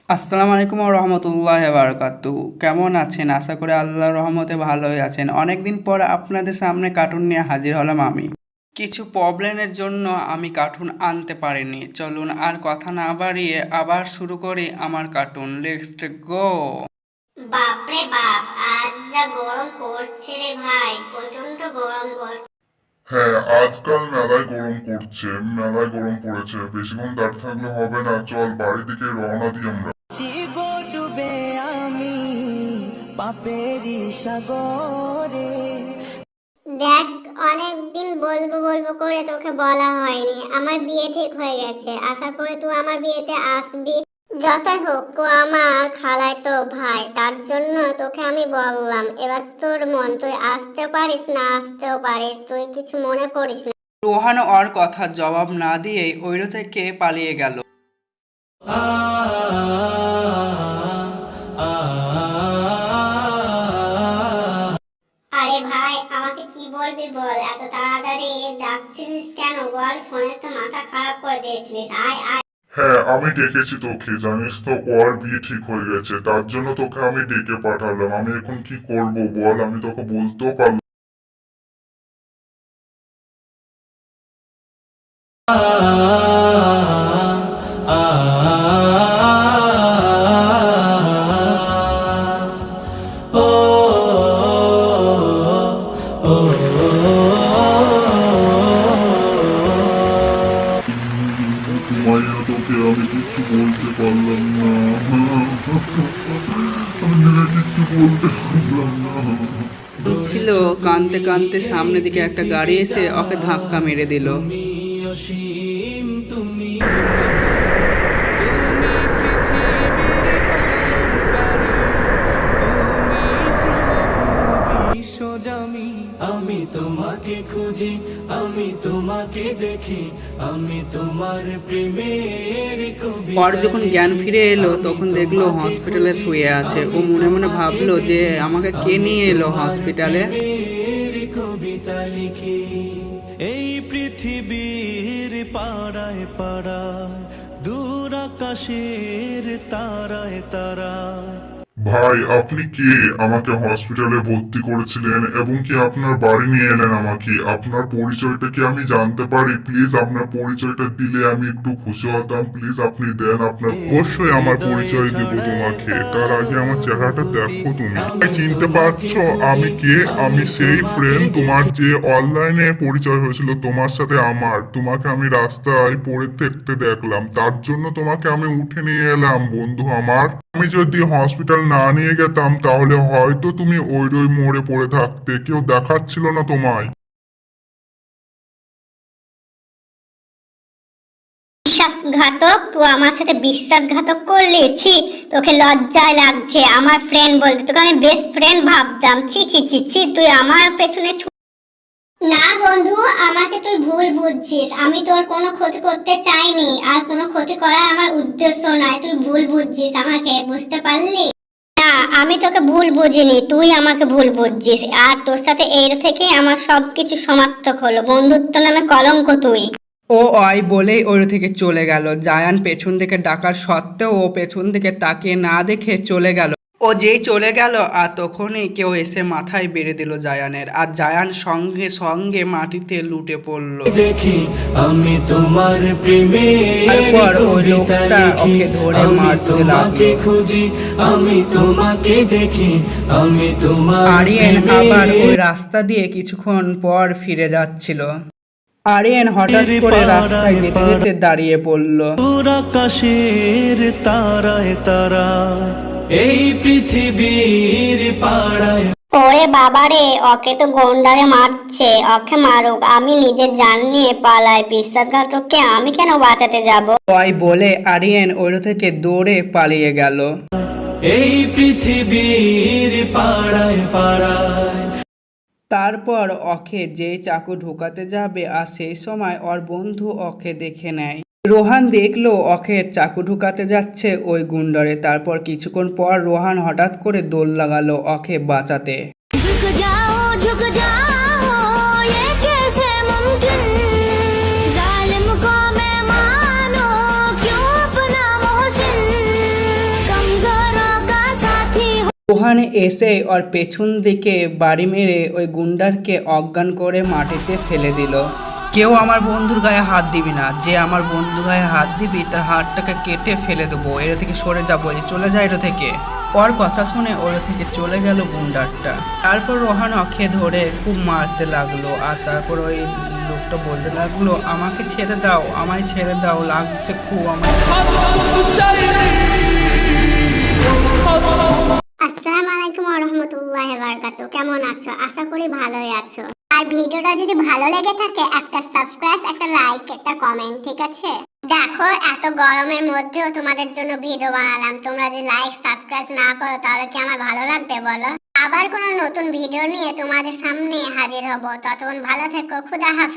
আসসালামু আলাইকুম ওয়া রাহমাতুল্লাহি ওয়া বারাকাতুহু। কেমন আছেন? আশা করি আল্লাহর রহমতে ভালোই আছেন। অনেকদিন পর আপনাদের সামনে কার্টুন নিয়ে হাজির হলাম আমি। কিছু প্রবলেমের জন্য আমি কার্টুন আনতে পারিনি। চলুন আর কথা না বাড়িয়ে আবার শুরু করি আমার কার্টুন। Let's go. বাপরে বাপ, আজ যা গরম করছে রে ভাই, প্রচন্ড গরম করছে। হ্যাঁ, আজকাল মেলায় গরম করছে, মেলায় গরম পড়েছে। বেশিক্ষণ দাঁড়িয়ে থাকলে হবে না, চল বাড়ি দিকে রওনা দিই আমরা। চিগো ডুবে আমি পাপেরি সাগরে। দেখ, অনেকদিন বলবো বলবো করে তোকে বলা হয়নি, আমার বিয়ে ঠিক হয়ে গেছে। আশা করি তুই আমার বিয়েতে আসবি। যতই হোক তো আমার খালাতো ভাই, তার জন্য তোকে আমি বললাম। এবার তোর মন, তুই আসতে পারিস না আসতেও পারিস, তুই কিছু মনে করিস না। রোহান ওর কথার জবাব না দিয়েই ওইরো থেকে পালিয়ে গেল। আরে ভাই, আমাকে কি বলবি বল, এত তাড়াতাড়ি ডাকছিলিস কেন বল? ফোনে তো মাথা খারাপ করে দিয়েছিলিস। আয় আয়। হ্যাঁ, আমি ডেকেছি তোকে, জানিস তো ওর বিয়ে ঠিক হয়ে গেছে, তার জন্য তোকে আমি ডেকে পাঠালাম। আমি এখন কি করব বল, আমি তোকে বলতেও পারলাম। সুমাইয়া, তোকে আমি কিছু বলতে পারলাম না। আমি তোকে কিছু বলতে পারলাম না। ছিল কানতে কানতে সামনে দিকে একটা গাড়ি এসে ওকে ধাক্কা মেরে দিল। অসীম তুমি, তুমি পৃথিবীর পালনকারী, তুমি প্রভু বিশ্বজামি। আমি তোমাকে খুঁজি, আমি তোমাকে দেখি, আমি তোমার প্রেমের কবিতা। পর যখন জ্ঞান ফিরে এলো তখন দেখলো হসপিটালে শুয়ে আছে। ও মনে মনে ভাবলো যে আমাকে কে নিয়ে এলো হসপিটালে। কবিতা লিখি এই পৃথিবীর পাড়ায় পাড়ায়, দূর আকাশের তারায় তারায়। ভাই, আপনি কে? আমাকে হসপিটালে ভর্তি করেছিলেন এবং কি আপনার বাড়ি নিয়ে এলেন আমাকে। আপনার পরিচয়টা কি আমি জানতে পারি? প্লিজ আপনার পরিচয়টা দিলে আমি একটু খুশি হতাম। প্লিজ আপনি দেন আপনার। অবশ্যই আমার পরিচয় দেব তোমাকে, তার আগে আমার চেহারাটা দেখো। তুমি চিনতে পারছো আমি কে? আমি সেই ফ্রেন্ড তোমার, যে অনলাইনে পরিচয় হয়েছিল তোমার সাথে আমার। তোমাকে আমি রাস্তায় পড়ে থাকতে দেখলাম, তার জন্য তোমাকে আমি উঠে নিয়ে এলাম বন্ধু আমার। আমি যদি হসপিটাল না নিয়ে যেতাম তাহলে হয়তো তুমি ওই মোড়ে পড়ে থাকতে, কেউ দেখাচ্ছিল না তোমায়। বিশ্বাসঘাতক, তুই আমার সাথে বিশ্বাসঘাতক করলি? ছি, তোকে লজ্জায় লাগছে আমার ফ্রেন্ড বলতে? তোকে আমি বেস্ট ফ্রেন্ড ভাবতাম। ছি ছি ছি ছি, তুই আমার পেছনে না বন্ধু, আমাকে তুই ভুল বুঝছিস। আমি তোর কোনো ক্ষতি করতে চাইনি, আর কোনো ক্ষতি করার আমার উদ্দেশ্য নয়। তুই ভুল বুঝছিস আমাকে, বুঝতে পারলি? না, আমি তোকে ভুল বুঝিনি, তুই আমাকে ভুল বুঝছিস। আর তোর সাথে এর থেকে আমার সবকিছু সমাপ্ত হলো। বন্ধুত্ব নামে কলঙ্ক তুই। ও আই বলেই ওর থেকে চলে গেল। জায়ান পেছন থেকে ডাকার সত্ত্বেও ও পেছন থেকে তাকিয়ে না দেখে চলে গেল। ও যেই চলে গেল আর তখনই কেউ এসে মাথায় বেড়ে দিল জায়ানের, আর জায়ান সঙ্গে সঙ্গে মাটিতে লুটে পড়ল। দেখি আমি তোমার প্রেমের তারপর ওই কবিতা লোকটা লিখি, ওকে ধরে আমি মারতে তোমাকে লাগলো। খুঁজি, আমি তোমাকে দেখি, আমি তোমার আরিয়ান আবার ওই প্রেমের। রাস্তা দিয়ে কিছুক্ষণ পর ফিরে যাচ্ছিল। আরিয়ান হঠাৎ করে রাস্তায় যেতে যেতে দাঁড়িয়ে পড়ল। দূর আকাশের তারায় তারায়, এই পৃথিবীর পাড়ায়। ওরে বাবারে, ওকে তো গন্ডারে মারছে। ওকে মারুক, আমি নিজের জান নিয়ে পালাই। বিশ্বাসঘাতককে আমি কেন বাঁচাতে যাব? ওই বলে আরিয়ান ওর থেকে দৌড়ে পালিয়ে গেল। এই পৃথিবীর পাড়ায় পাড়ায়। তারপর ওকে যেই চাকু ঢোকাতে যাবে আর সেই সময় ওর বন্ধু ওকে দেখে নেয়। রোহান দেখলো ওকে চাকু ঢুকাতে যাচ্ছে ওই গুন্ডারে। তারপর কিছুক্ষণ পর রোহান হঠাৎ করে দৌড় লাগালো ওকে বাঁচাতে। झुक जाओ ये कैसे मुमकिन, जालिम को मैं मानो क्यों अपना मोहसिन। রোহান এসে ওর পেছন দিকে বাড়ি মেরে ওই গুন্ডারকে অজ্ঞান করে মাটিতে ফেলে দিল। কেউ আমার বন্ধুর গায়ে হাত দিবি না, যে আমার বন্ধু গায়ে হাত দিবি তার হাতটাকে কেটে ফেলে দেবো, এটা থেকে সরে যাবো, চলে যায় এটা থেকে। ওর কথা শুনে ওরা থেকে চলে গেল গুন্ডারটা। তারপর রোহান ওকে ধরে খুব মারতে লাগলো, আর তারপর ওই লোকটা বলতে লাগলো আমাকে ছেড়ে দাও, আমায় ছেড়ে দাও, লাগছে খুব আমার। আসসালামু আলাইকুম ওয়া রাহমাতুল্লাহি ওয়া বারাকাতুহু। কেমন আছো? আশা করি ভালোই আছো। আর ভিডিওটা যদি ভালো লেগে থাকে একটা সাবস্ক্রাইব, একটা লাইক, একটা কমেন্ট, ঠিক আছে? দেখো এত গরমের মধ্যেও তোমাদের জন্য ভিডিও বানালাম, তোমরা যদি লাইক সাবস্ক্রাইব না করো তাহলে কি আমার ভালো লাগবে বলো? আবার কোনো নতুন ভিডিও নিয়ে তোমাদের সামনে হাজির হব, ততক্ষণ ভালো থেকো, খুদা হাফেজ।